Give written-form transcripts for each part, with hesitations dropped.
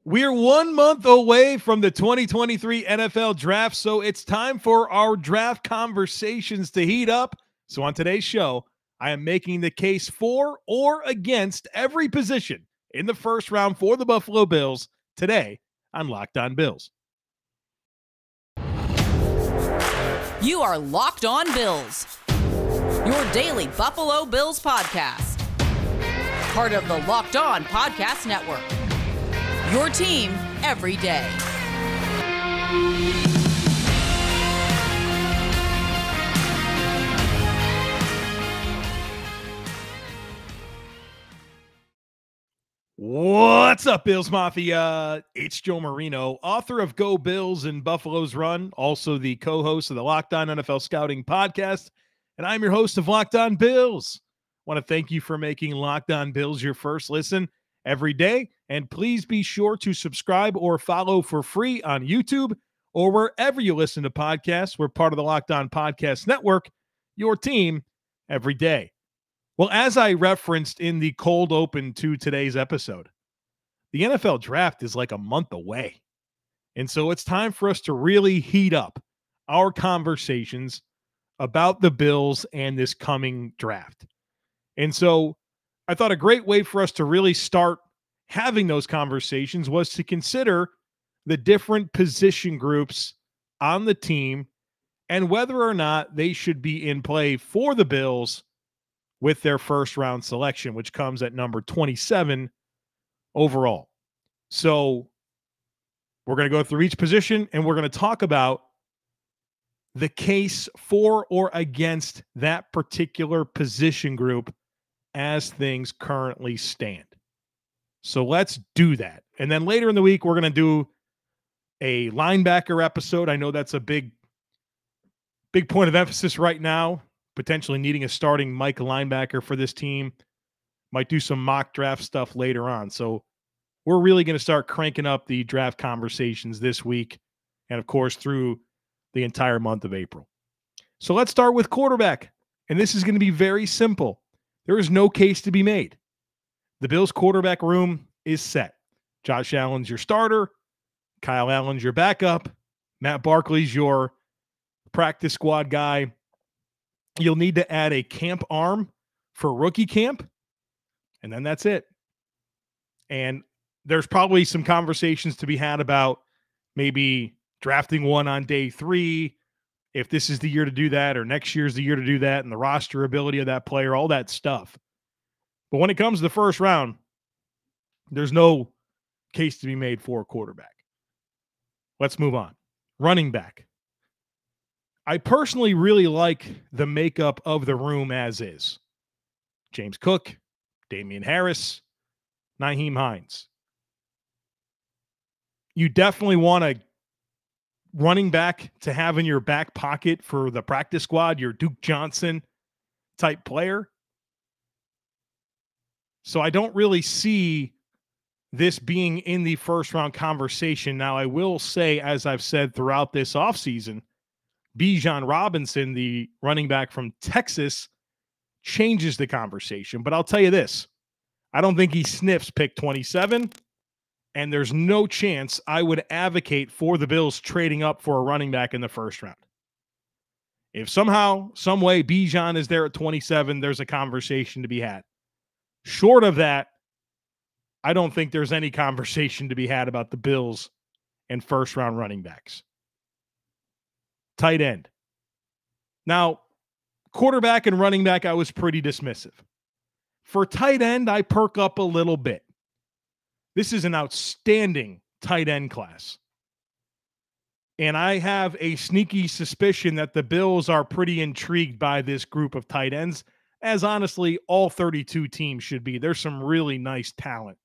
We're 1 month away from the 2023 NFL Draft, so it's time for our draft conversations to heat up. So on today's show, I am making the case for or against every position in the first round for the Buffalo Bills today on Locked On Bills. You are Locked On Bills, your daily Buffalo Bills podcast. Part of the Locked On Podcast Network. Your team every day. What's up, Bills Mafia? It's Joe Marino, author of Go Bills and Buffalo's Run, also the co-host of the Locked On NFL Scouting podcast, and I'm your host of Locked On Bills. I want to thank you for making Locked On Bills your first listen every day, and please be sure to subscribe or follow for free on YouTube or wherever you listen to podcasts. We're part of the Locked On Podcast Network, your team every day. Well, as I referenced in the cold open to today's episode, the NFL Draft is like a month away. And so it's time for us to really heat up our conversations about the Bills and this coming draft. And so I thought a great way for us to really start having those conversations was to consider the different position groups on the team and whether or not they should be in play for the Bills with their first round selection, which comes at number 27 overall. So we're going to go through each position and we're going to talk about the case for or against that particular position group as things currently stand. So let's do that. And then later in the week, we're going to do a linebacker episode. I know that's a big point of emphasis right now, potentially needing a starting Mike linebacker for this team. Might do some mock draft stuff later on. So we're really going to start cranking up the draft conversations this week and, of course, through the entire month of April. So let's start with quarterback. And this is going to be very simple. There is no case to be made. The Bills quarterback room is set. Josh Allen's your starter. Kyle Allen's your backup. Matt Barkley's your practice squad guy. You'll need to add a camp arm for rookie camp, and then that's it. And there's probably some conversations to be had about maybe drafting one on day 3, if this is the year to do that, or next year's the year to do that, and the roster ability of that player, all that stuff. But when it comes to the first round, there's no case to be made for a quarterback. Let's move on. Running back. I personally really like the makeup of the room as is. James Cook, Damian Harris, Nyheim Hines. You definitely want a running back to have in your back pocket for the practice squad, your Duke Johnson type player. So I don't really see this being in the first round conversation. Now, I will say, as I've said throughout this offseason, Bijan Robinson, the running back from Texas, changes the conversation. But I'll tell you this, I don't think he sniffs pick 27. And there's no chance I would advocate for the Bills trading up for a running back in the first round. If somehow, some way, Bijan is there at 27, there's a conversation to be had. Short of that, I don't think there's any conversation to be had about the Bills and first-round running backs. Tight end. Now, quarterback and running back, I was pretty dismissive. For tight end, I perk up a little bit. This is an outstanding tight end class. And I have a sneaky suspicion that the Bills are pretty intrigued by this group of tight ends, as honestly all 32 teams should be. There's some really nice talent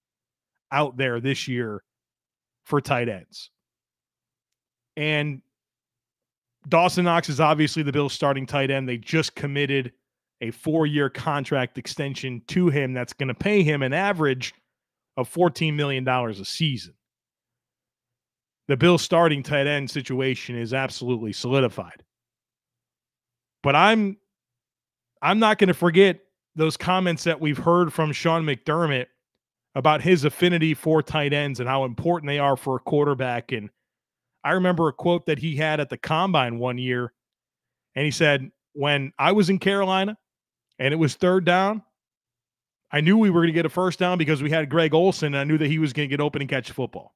out there this year for tight ends. And Dawson Knox is obviously the Bills' starting tight end. They just committed a 4-year contract extension to him that's going to pay him an average of $14 million a season. The Bills' starting tight end situation is absolutely solidified. But I'm not going to forget those comments that we've heard from Sean McDermott about his affinity for tight ends and how important they are for a quarterback. And I remember a quote that he had at the combine one year, and he said, when I was in Carolina and it was third down, I knew we were going to get a first down because we had Greg Olsen, and I knew that he was going to get open and catch the football.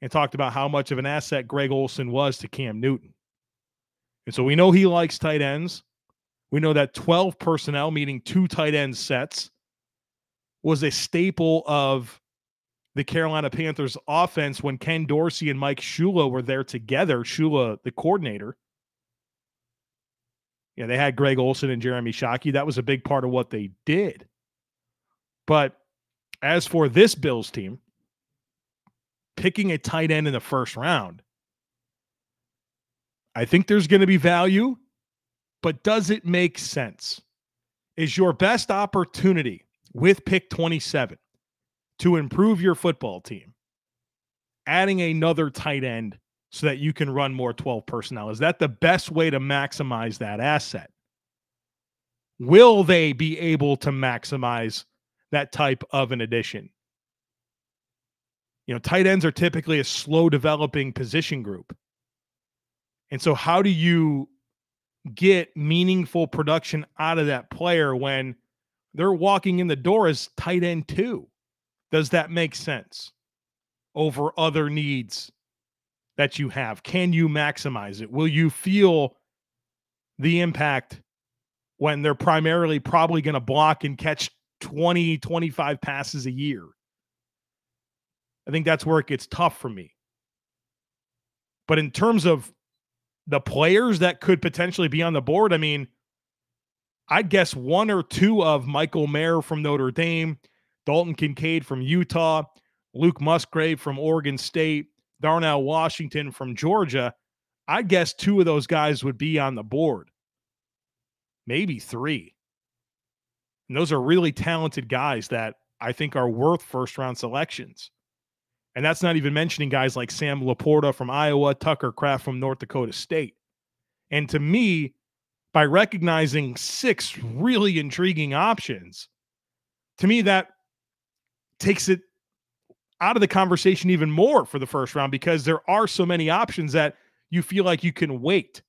And talked about how much of an asset Greg Olsen was to Cam Newton. And so we know he likes tight ends. We know that 12 personnel, meaning 2 tight end sets, was a staple of the Carolina Panthers offense when Ken Dorsey and Mike Shula were there together. Shula, the coordinator. Yeah, they had Greg Olsen and Jeremy Shockey. That was a big part of what they did. But as for this Bills team, picking a tight end in the first round, I think there's going to be value, but does it make sense? Is your best opportunity with pick 27 to improve your football team adding another tight end so that you can run more 12 personnel? Is that the best way to maximize that asset? Will they be able to maximize that type of an addition? You know, tight ends are typically a slow developing position group. And so how do you get meaningful production out of that player when they're walking in the door as tight end 2? Does that make sense over other needs that you have? Can you maximize it? Will you feel the impact when they're primarily probably going to block and catch 20, 25 passes a year? I think that's where it gets tough for me. But in terms of the players that could potentially be on the board, I mean, I'd guess 1 or 2 of Michael Mayer from Notre Dame, Dalton Kincaid from Utah, Luke Musgrave from Oregon State, Darnell Washington from Georgia. I'd guess 2 of those guys would be on the board. Maybe 3. And those are really talented guys that I think are worth first-round selections. And that's not even mentioning guys like Sam Laporta from Iowa, Tucker Kraft from North Dakota State. And to me, by recognizing 6 really intriguing options, to me that takes it out of the conversation even more for the first round, because there are so many options that you feel like you can wait.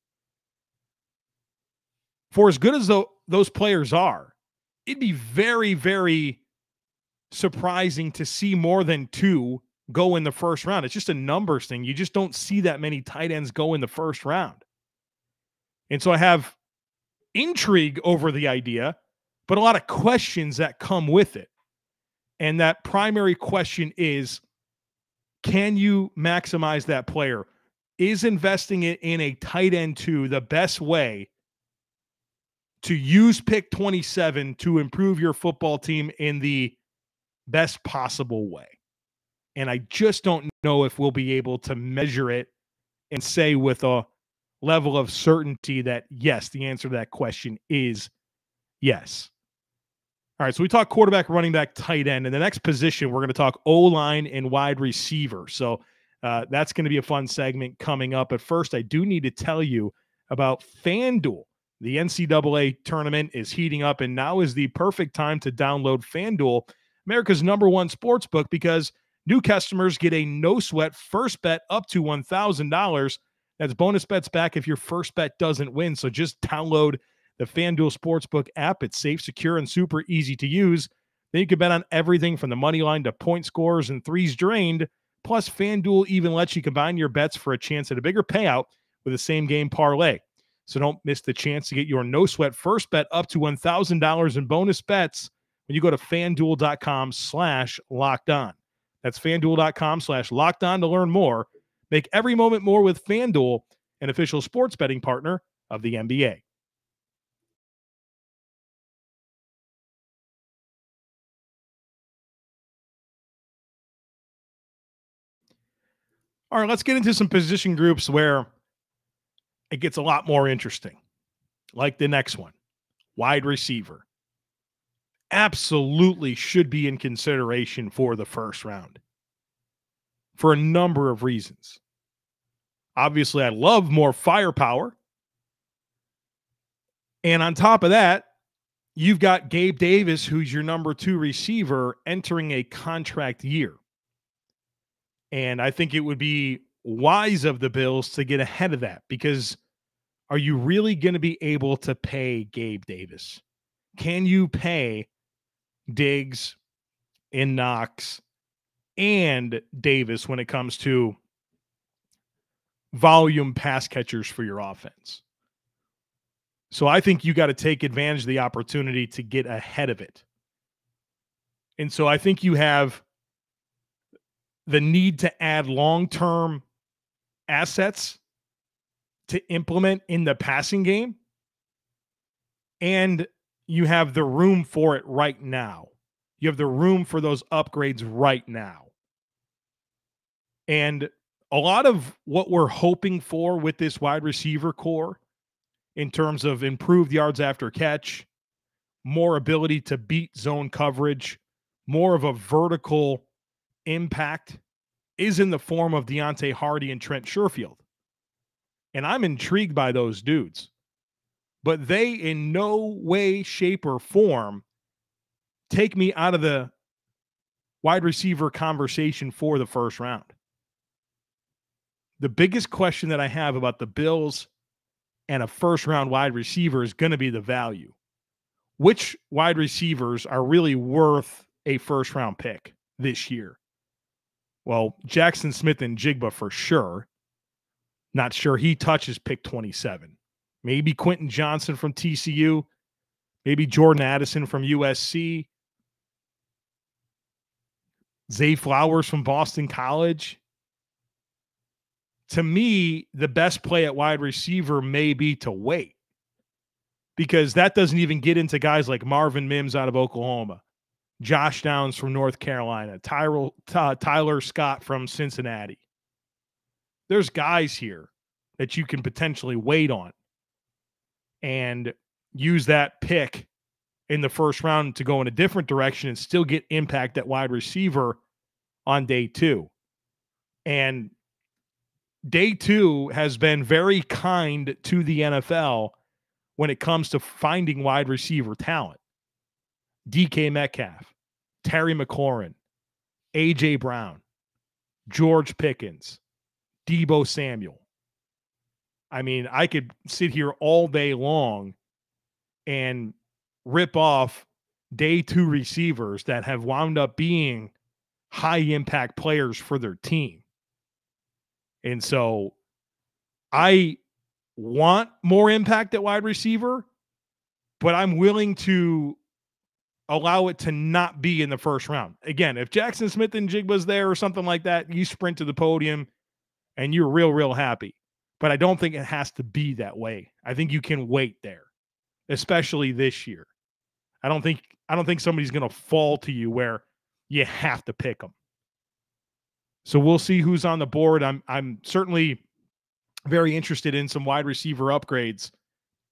For as good as those players are, it'd be very, very surprising to see more than 2 go in the first round. It's just a numbers thing. You just don't see that many tight ends go in the first round. And so I have intrigue over the idea, but a lot of questions that come with it. And that primary question is, can you maximize that player? Is investing it in a tight end 2 the best way to use pick 27 to improve your football team in the best possible way? And I just don't know if we'll be able to measure it and say with a level of certainty that, yes, the answer to that question is yes. All right, so we talk quarterback, running back, tight end. And the next position, we're going to talk O-line and wide receiver. So that's going to be a fun segment coming up. But first, I do need to tell you about FanDuel. The NCAA tournament is heating up, and now is the perfect time to download FanDuel, America's #1 sports book, because new customers get a no-sweat first bet up to $1,000. That's bonus bets back if your first bet doesn't win. So just download the FanDuel Sportsbook app. It's safe, secure, and super easy to use. Then you can bet on everything from the money line to point scores and threes drained. Plus, FanDuel even lets you combine your bets for a chance at a bigger payout with a same-game parlay. So don't miss the chance to get your no-sweat first bet up to $1,000 in bonus bets when you go to FanDuel.com/lockedon. That's FanDuel.com/lockedon to learn more. Make every moment more with FanDuel, an official sports betting partner of the NBA. All right, let's get into some position groups where it gets a lot more interesting. Like the next one, wide receiver. Absolutely should be in consideration for the first round for a number of reasons. Obviously, I love more firepower. And on top of that, you've got Gabe Davis, who's your number 2 receiver, entering a contract year. And I think it would be wise of the Bills to get ahead of that, because are you really going to be able to pay Gabe Davis? Can you pay Diggs and Knox and Davis when it comes to volume pass catchers for your offense? So I think you got to take advantage of the opportunity to get ahead of it. And so I think you have the need to add long-term assets to implement in the passing game, and you have the room for it right now. You have the room for those upgrades right now. And a lot of what we're hoping for with this wide receiver core in terms of improved yards after catch, more ability to beat zone coverage, more of a vertical impact, is in the form of Deontay Hardy and Trent Sherfield. And I'm intrigued by those dudes. But they in no way, shape, or form take me out of the wide receiver conversation for the first round. The biggest question that I have about the Bills and a first-round wide receiver is going to be the value. Which wide receivers are really worth a first-round pick this year? Well, Jackson Smith-Njigba for sure. Not sure he touches pick 27. Maybe Quentin Johnson from TCU. Maybe Jordan Addison from USC. Zay Flowers from Boston College. To me, the best play at wide receiver may be to wait, because that doesn't even get into guys like Marvin Mims out of Oklahoma, Josh Downs from North Carolina, Tyler Scott from Cincinnati. There's guys here that you can potentially wait on and use that pick in the first round to go in a different direction and still get impact at wide receiver on day 2. And day 2 has been very kind to the NFL when it comes to finding wide receiver talent. DK Metcalf, Terry McLaurin, A.J. Brown, George Pickens, Deebo Samuel. I mean, I could sit here all day long and rip off day 2 receivers that have wound up being high-impact players for their team. And so I want more impact at wide receiver, but I'm willing to allow it to not be in the first round. Again, if Jackson Smith-Njigba's there or something like that, you sprint to the podium and you're real happy. But I don't think it has to be that way. I think you can wait there, especially this year. I don't think somebody's going to fall to you where you have to pick them. So we'll see who's on the board. I'm certainly very interested in some wide receiver upgrades.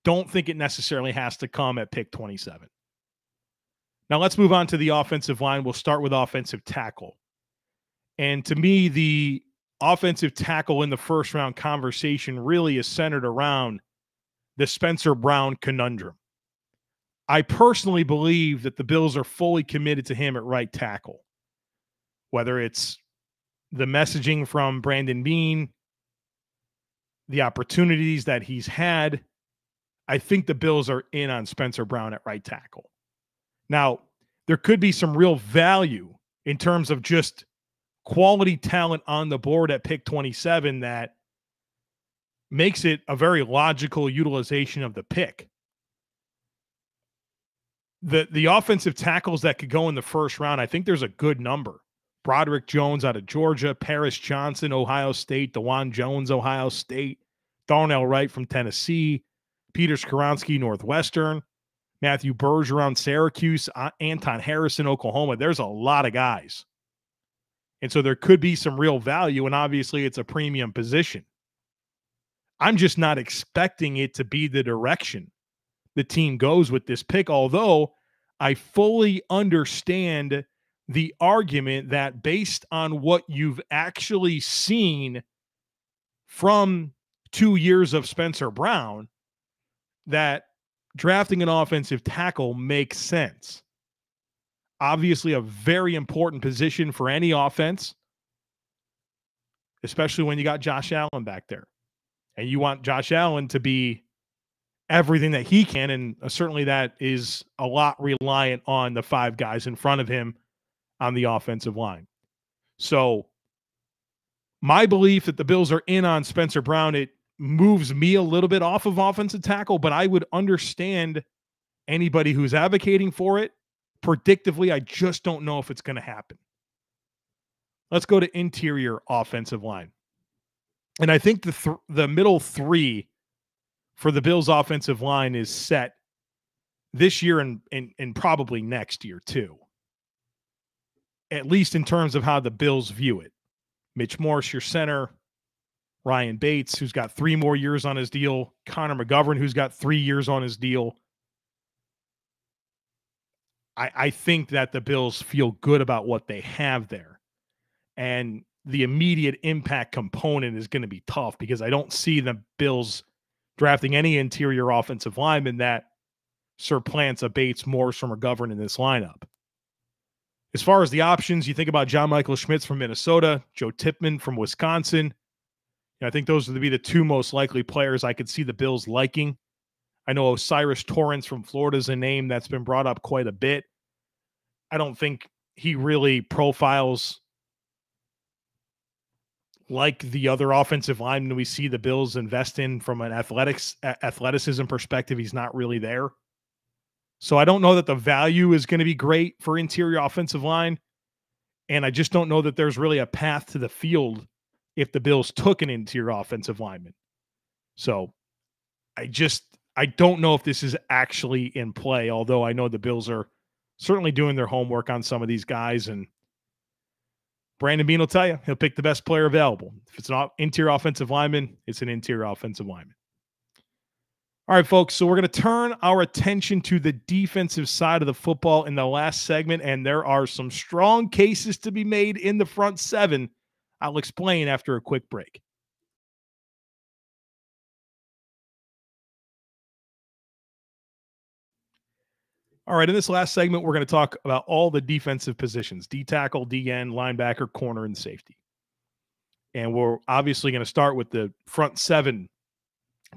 Don't think it necessarily has to come at pick 27. Now let's move on to the offensive line. We'll start with offensive tackle. And to me, the offensive tackle in the first round conversation really is centered around the Spencer Brown conundrum. I personally believe that the Bills are fully committed to him at right tackle. Whether it's the messaging from Brandon Beane, the opportunities that he's had, I think the Bills are in on Spencer Brown at right tackle. Now, there could be some real value in terms of just quality talent on the board at pick 27 that makes it a very logical utilization of the pick. The offensive tackles that could go in the first round, I think there's a good number. Broderick Jones out of Georgia, Paris Johnson, Ohio State, DeJuan Jones, Ohio State, Darnell Wright from Tennessee, Peter Skoronski, Northwestern, Matthew Bergeron, Syracuse, Anton Harrison, Oklahoma. There's a lot of guys. And so there could be some real value, and obviously it's a premium position. I'm just not expecting it to be the direction the team goes with this pick, although I fully understand the argument that based on what you've actually seen from 2 years of Spencer Brown, that drafting an offensive tackle makes sense. Obviously, a very important position for any offense, especially when you got Josh Allen back there. And you want Josh Allen to be everything that he can, and certainly that is a lot reliant on the five guys in front of him on the offensive line. So my belief that the Bills are in on Spencer Brown, it moves me a little bit off of offensive tackle, but I would understand anybody who's advocating for it. Predictively, I just don't know if it's going to happen. Let's go to interior offensive line. And I think the middle three for the Bills offensive line is set this year and probably next year too. At least in terms of how the Bills view it. Mitch Morse, your center. Ryan Bates, who's got 3 more years on his deal. Connor McGovern, who's got 3 years on his deal. I think that the Bills feel good about what they have there. And the immediate impact component is going to be tough because I don't see the Bills drafting any interior offensive lineman that supplants a Bates, Morse, or McGovern in this lineup. As far as the options, you think about John Michael Schmitz from Minnesota, Joe Tippmann from Wisconsin. I think those would be the 2 most likely players I could see the Bills liking. I know Osiris Torrance from Florida is a name that's been brought up quite a bit. I don't think he really profiles like the other offensive linemen we see the Bills invest in from an athleticism perspective. He's not really there. So I don't know that the value is going to be great for interior offensive line. And I just don't know that there's really a path to the field if the Bills took an interior offensive lineman. So I don't know if this is actually in play, although I know the Bills are certainly doing their homework on some of these guys. And Brandon Beane will tell you, he'll pick the best player available. If it's an interior offensive lineman, it's an interior offensive lineman. All right, folks, so we're going to turn our attention to the defensive side of the football in the last segment, and there are some strong cases to be made in the front seven. I'll explain after a quick break. All right, in this last segment, we're going to talk about all the defensive positions, D-tackle, D-end, linebacker, corner, and safety. And we're obviously going to start with the front seven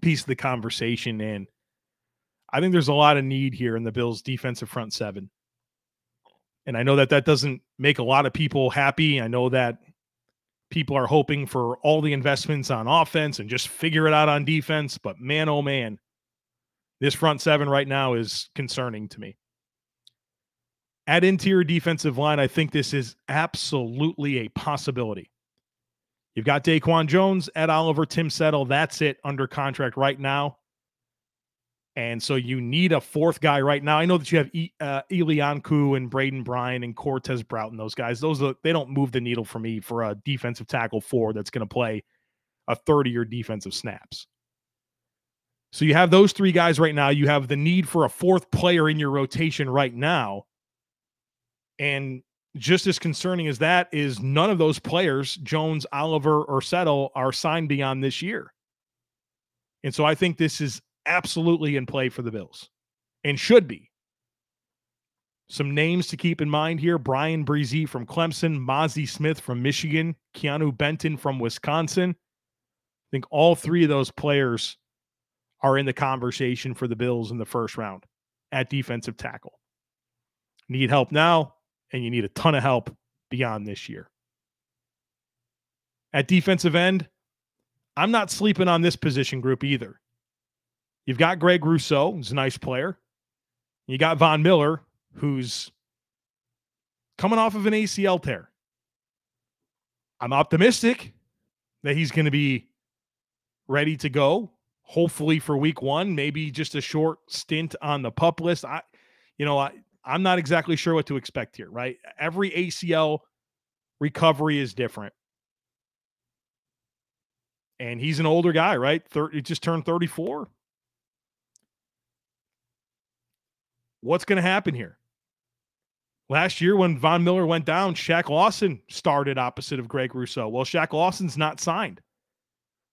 piece of the conversation. And I think there's a lot of need here in the Bills' defensive front seven. And I know that that doesn't make a lot of people happy. I know that people are hoping for all the investments on offense and just figure it out on defense. But man, oh man, this front seven right now is concerning to me. At interior defensive line, I think this is absolutely a possibility. You've got Daquan Jones, Ed Oliver, Tim Settle. That's it, under contract right now. And so you need a fourth guy right now. I know that you have Elianku and Braden Bryan and Cortez Broughton, those guys. They don't move the needle for me for a defensive tackle 4 that's going to play a 30-year defensive snaps. So you have those 3 guys right now. You have the need for a 4th player in your rotation right now. And just as concerning as that is, none of those players, Jones, Oliver, or Settle, are signed beyond this year. And so I think this is absolutely in play for the Bills and should be. Some names to keep in mind here: Brian Breezy from Clemson, Mozzie Smith from Michigan, Keanu Benton from Wisconsin. I think all 3 of those players are in the conversation for the Bills in the first round at defensive tackle. Need help now, and you need a ton of help beyond this year. At defensive end, I'm not sleeping on this position group either. You've got Greg Rousseau, who's a nice player. You got Von Miller, who's coming off of an ACL tear. I'm optimistic that he's going to be ready to go, hopefully for week 1, maybe just a short stint on the PUP list. I'm not exactly sure what to expect here, right? Every ACL recovery is different. And he's an older guy, right? He just turned 34. What's going to happen here? Last year when Von Miller went down, Shaq Lawson started opposite of Greg Rousseau. Well, Shaq Lawson's not signed.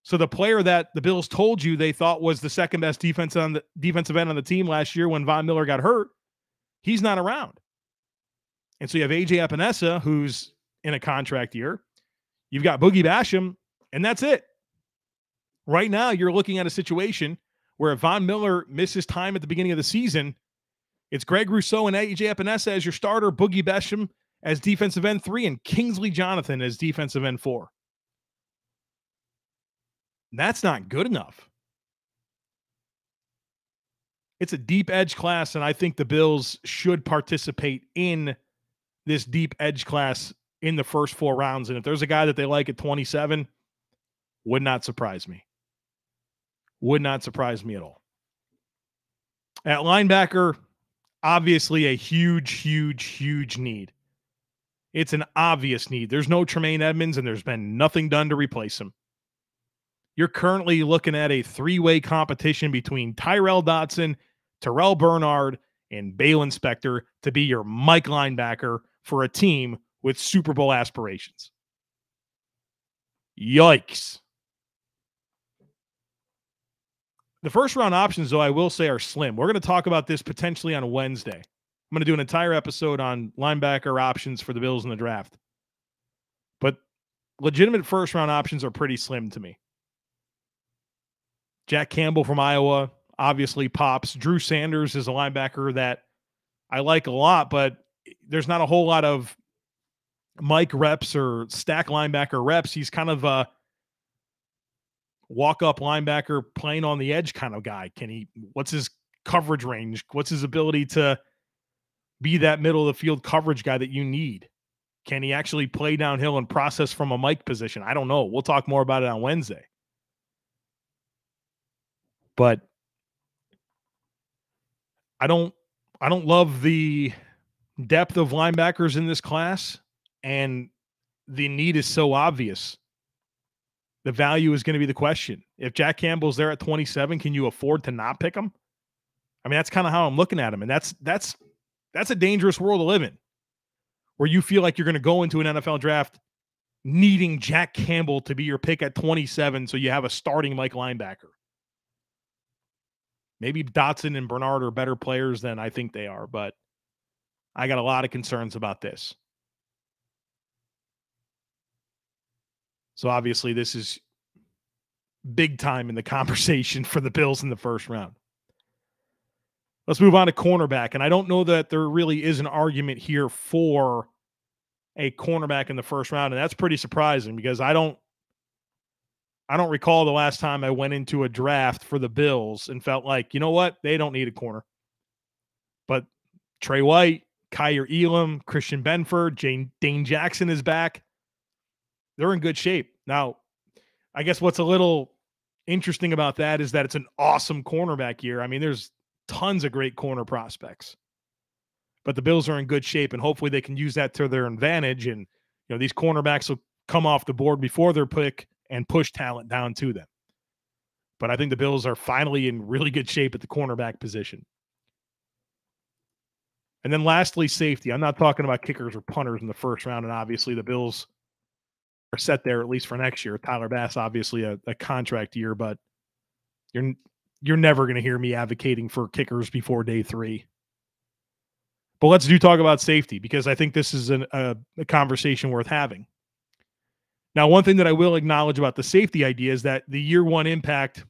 So the player that the Bills told you they thought was the second best defensive end on the team last year when Von Miller got hurt, he's not around. And so you have A.J. Epinesa, who's in a contract year. You've got Boogie Basham, and that's it. Right now, you're looking at a situation where if Von Miller misses time at the beginning of the season, it's Greg Rousseau and A.J. Epinesa as your starter, Boogie Basham as defensive end 3, and Kingsley Jonathan as defensive end 4. That's not good enough. It's a deep edge class, and I think the Bills should participate in this deep edge class in the first 4 rounds. And if there's a guy that they like at 27, would not surprise me. Would not surprise me at all. At linebacker, obviously a huge need. It's an obvious need. There's no Tremaine Edmonds, and there's been nothing done to replace him. You're currently looking at a 3-way competition between Tyrel Dotson, Terrell Bernard, and Balen Spector to be your Mike linebacker for a team with Super Bowl aspirations. Yikes. The first round options, though, I will say are slim. We're going to talk about this potentially on Wednesday. I'm going to do an entire episode on linebacker options for the Bills in the draft. But legitimate first round options are pretty slim to me. Jack Campbell from Iowa obviously pops. Drew Sanders is a linebacker that I like a lot, but there's not a whole lot of Mike reps or stack linebacker reps. He's kind of a walk-up linebacker playing on the edge kind of guy. What's his coverage range? What's his ability to be that middle of the field coverage guy that you need? Can he actually play downhill and process from a Mike position? I don't know. We'll talk more about it on Wednesday. But I don't love the depth of linebackers in this class, and the need is so obvious. The value is going to be the question. If Jack Campbell's there at 27, can you afford to not pick him? I mean, that's kind of how I'm looking at him, and that's a dangerous world to live in, where you feel like you're going to go into an NFL draft needing Jack Campbell to be your pick at 27 so you have a starting Mike linebacker. Maybe Dotson and Bernard are better players than I think they are, but I got a lot of concerns about this. So obviously this is big time in the conversation for the Bills in the first round. Let's move on to cornerback. And I don't know that there really is an argument here for a cornerback in the first round. And that's pretty surprising because I don't recall the last time I went into a draft for the Bills and felt like, you know what? They don't need a corner. But Trey White, Kyer Elam, Christian Benford, Dane Jackson is back. They're in good shape. Now, I guess what's a little interesting about that is that it's an awesome cornerback year. I mean, there's tons of great corner prospects. But the Bills are in good shape, and hopefully they can use that to their advantage. And, you know, these cornerbacks will come off the board before their pick and push talent down to them. But I think the Bills are finally in really good shape at the cornerback position. And then lastly, safety. I'm not talking about kickers or punters in the first round, and obviously the Bills are set there at least for next year. Tyler Bass, obviously a contract year, but you're never going to hear me advocating for kickers before day 3. But let's talk about safety, because I think this is a conversation worth having. Now, one thing that I will acknowledge about the safety idea is that the year 1 impact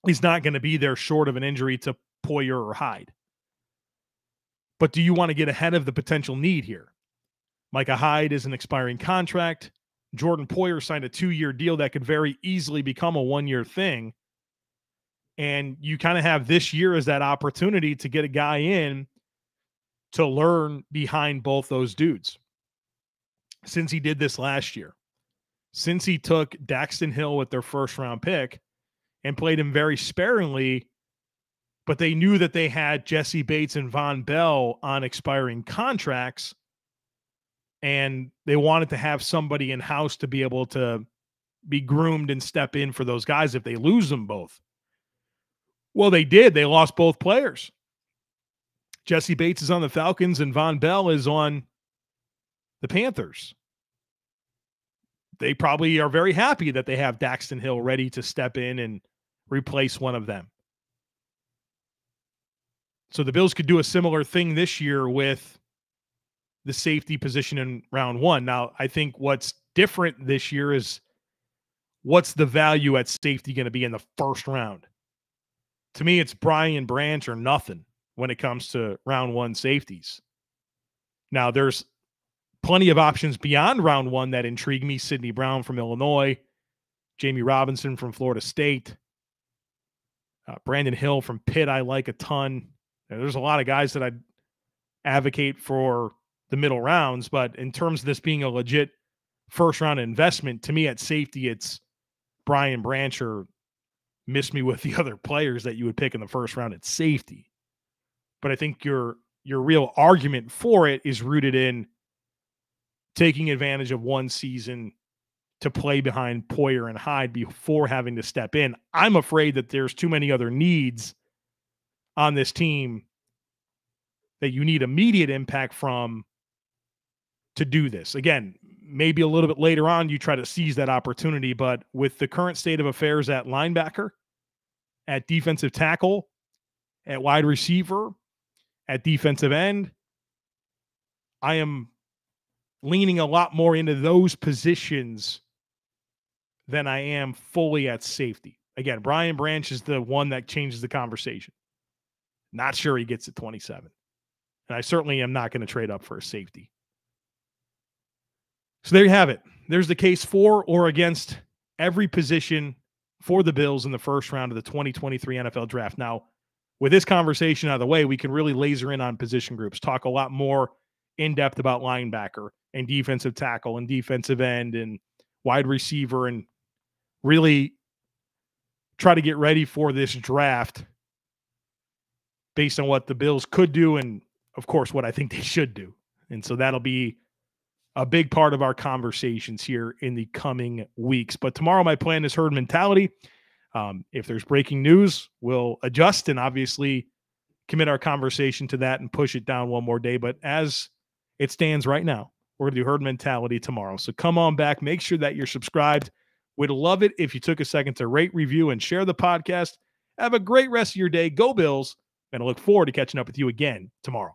is not going to be there short of an injury to Poyer or Hyde. But do you want to get ahead of the potential need here? Micah Hyde is an expiring contract. Jordan Poyer signed a 2-year deal that could very easily become a 1-year thing. And you kind of have this year as that opportunity to get a guy in to learn behind both those dudes. Since he did this last year, since he took Daxton Hill with their first round pick and played him very sparingly, but they knew that they had Jesse Bates and Von Bell on expiring contracts, and they wanted to have somebody in-house to be able to be groomed and step in for those guys if they lose them both. Well, they did. They lost both players. Jesse Bates is on the Falcons and Von Bell is on the Panthers. they probably are very happy that they have Daxton Hill ready to step in and replace one of them. So the Bills could do a similar thing this year with the safety position in round one. Now, I think what's different this year is what's the value at safety going to be in the first round? To me, it's Brian Branch or nothing when it comes to round one safeties. Now, there's plenty of options beyond round one that intrigue me. Sidney Brown from Illinois, Jamie Robinson from Florida State, Brandon Hill from Pitt I like a ton. There's a lot of guys that I'd advocate for the middle rounds, but in terms of this being a legit first-round investment, to me at safety, it's Brian Branch or miss me with the other players that you would pick in the first round at safety. But I think your real argument for it is rooted in taking advantage of one season to play behind Poyer and Hyde before having to step in. I'm afraid that there's too many other needs on this team that you need immediate impact from to do this. Again, maybe a little bit later on you try to seize that opportunity, but with the current state of affairs at linebacker, at defensive tackle, at wide receiver, at defensive end, I am leaning a lot more into those positions than I am fully at safety. Again, Brian Branch is the one that changes the conversation. Not sure he gets at 27. And I certainly am not going to trade up for a safety. So there you have it. There's the case for or against every position for the Bills in the first round of the 2023 NFL Draft. Now, with this conversation out of the way, we can really laser in on position groups, talk a lot more in depth about linebacker and defensive tackle and defensive end and wide receiver and really try to get ready for this draft based on what the Bills could do and, of course, what I think they should do. And so that'll be a big part of our conversations here in the coming weeks. But tomorrow, my plan is herd mentality. If there's breaking news, we'll adjust and obviously commit our conversation to that and push it down one more day. But as it stands right now, we're going to do herd mentality tomorrow. So come on back. Make sure that you're subscribed. We'd love it if you took a second to rate, review, and share the podcast. Have a great rest of your day. Go Bills. And I look forward to catching up with you again tomorrow.